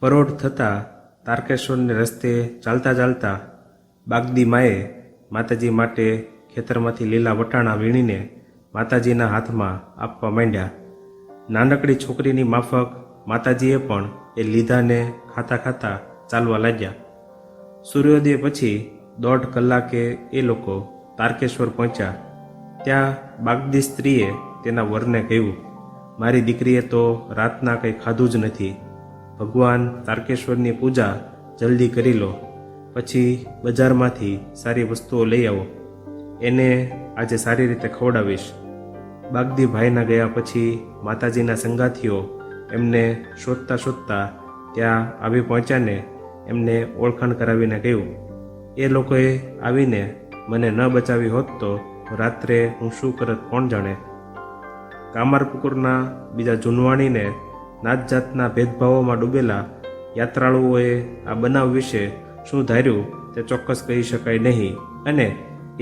પરોઢ થતાં તારકેશ્વરને રસ્તે ચાલતા ચાલતા બાગદી માએ માતાજી માટે ખેતરમાંથી લીલા વટાણા વીણીને માતાજીના હાથમાં આપવા માંડ્યા. નાનકડી છોકરીની માફક માતાજીએ પણ એ લીધાને ખાતા ખાતા ચાલવા લાગ્યા. સૂર્યોદય પછી 1.5 કલાકે એ લોકો તારકેશ્વર પહોંચ્યા. ત્યાં બાગદી સ્ત્રીએ તેના વરને કહ્યું, મારી દીકરીએ તો રાતના કંઈ ખાધું જ નથી. ભગવાન તારકેશ્વરની પૂજા જલ્દી કરી લો, પછી બજારમાંથી સારી વસ્તુઓ લઈ આવો. એને આજે સારી રીતે ખવડાવીશ. બાગદી ભાઈના ગયા પછી માતાજીના સંગાથીઓ એમને શોધતા શોધતા ત્યાં આવી પહોંચ્યાને એમને ઓળખાણ કરાવીને કહ્યું, એ લોકોએ આવીને મને ન બચાવી હોત તો રાત્રે હું શું કરત કોણ જાણે. કામારપુકુરના બીજા જૂનવાણીને નાત જાતના ભેદભાવોમાં ડૂબેલા યાત્રાળુઓએ આ બનાવ વિશે શું ધાર્યું તે ચોક્કસ કહી શકાય નહીં. અને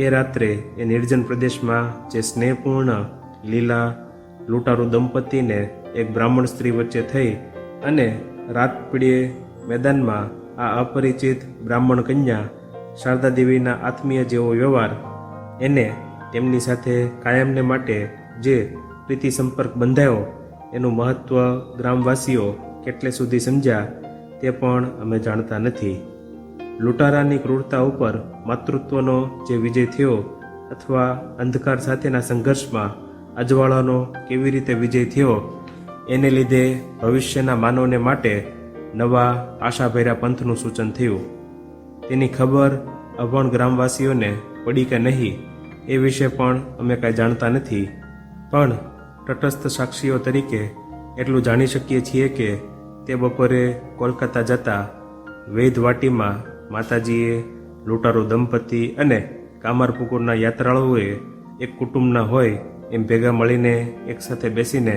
એ રાત્રે એ નિર્જન પ્રદેશમાં જે સ્નેહપૂર્ણ લીલા લૂંટારૂ દંપતીને એક બ્રાહ્મણ સ્ત્રી વચ્ચે થઈ અને રાત પીડીએ મેદાનમાં આ અપરિચિત બ્રાહ્મણ કન્યા શારદા દેવીના આત્મીય જેવો વ્યવહાર, એને તેમની સાથે કાયમને માટે જે પ્રીતિ સંપર્ક બંધાયો એનું મહત્ત્વ ગ્રામવાસીઓ કેટલે સુધી સમજ્યા તે પણ અમે જાણતા નથી. લૂંટારાની ક્રૂરતા ઉપર માતૃત્વનો જે વિજય થયો અથવા અંધકાર સાથેના સંઘર્ષમાં અજવાળાનો કેવી રીતે વિજય થયો, એને લીધે ભવિષ્યના માનવને માટે નવા આશાભર્યા પંથનું સૂચન થયું. તેની ખબર અભણ ગ્રામવાસીઓને પડી કે નહીં એ વિશે પણ અમે કાંઈ જાણતા નથી. પણ તટસ્થ સાક્ષીઓ તરીકે એટલું જાણી શકીએ છીએ કે તે બપોરે કોલકાતા જતા વૈધવાટીમાં માતાજીએ લૂંટારૂ દંપતી અને કામારપુકુરના યાત્રાળુઓએ એક કુટુંબના હોય એમ ભેગા મળીને એકસાથે બેસીને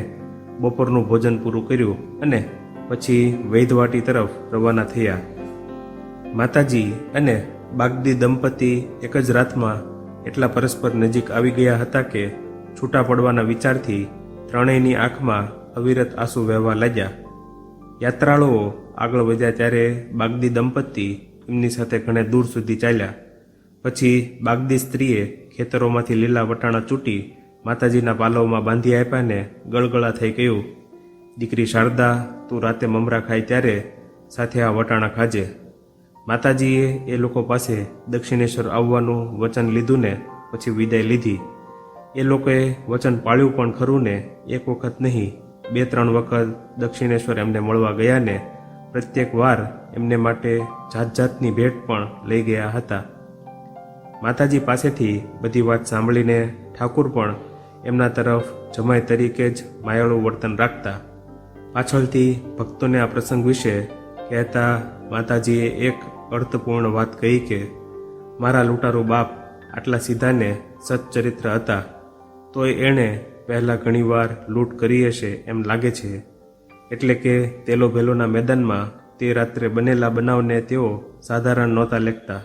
બપોરનું ભોજન પૂરું કર્યું અને પછી વૈધવાટી તરફ રવાના થયા. માતાજી અને બાગદી દંપતી એક જ રાતમાં એટલા પરસ્પર નજીક આવી ગયા હતા કે છૂટા પડવાના વિચારથી ત્રણેયની આંખમાં અવિરત આંસુ વહેવા લાગ્યા. યાત્રાળુઓ આગળ વધ્યા ત્યારે બાગદી દંપતી એમની સાથે ઘણે દૂર સુધી ચાલ્યા. પછી બાગદી સ્ત્રીએ ખેતરોમાંથી લીલા વટાણા ચૂંટી માતાજીના પાલવમાં બાંધી આપ્યાને ગળગળા થઈ કહ્યું, દીકરી શારદા, તું રાતે મમરા ખાય ત્યારે સાથે આ વટાણા ખાજે. માતાજીએ એ લોકો પાસે દક્ષિણેશ્વર આવવાનું વચન લીધું ને પછી વિદાય લીધી. એ લોકોએ વચન પાળ્યું પણ ખરું ને એક વખત નહીં 2-3 વખત દક્ષિણેશ્વર એમને મળવા ગયા ને પ્રત્યેક વાર એમને માટે જાત જાતની ભેટ પણ લઈ ગયા હતા. માતાજી પાસેથી બધી વાત સાંભળીને ઠાકુર પણ એમના તરફ જમાઈ તરીકે જ માયાળું વર્તન રાખતા. પાછળથી ભક્તોને આ પ્રસંગ વિશે કહેતા માતાજીએ એક અર્થપૂર્ણ વાત કહી કે મારા લૂંટારૂ બાપ આટલા સીધાને સચ્ચરિત્ર હતા, તોય એણે પહેલાં ઘણીવાર લૂંટ કરી હશે એમ લાગે છે. એટલે કે તેલો ભેલોના મેદાનમાં તે રાત્રે બનેલા બનાવને તેઓ સાધારણ નહોતા લેખતા.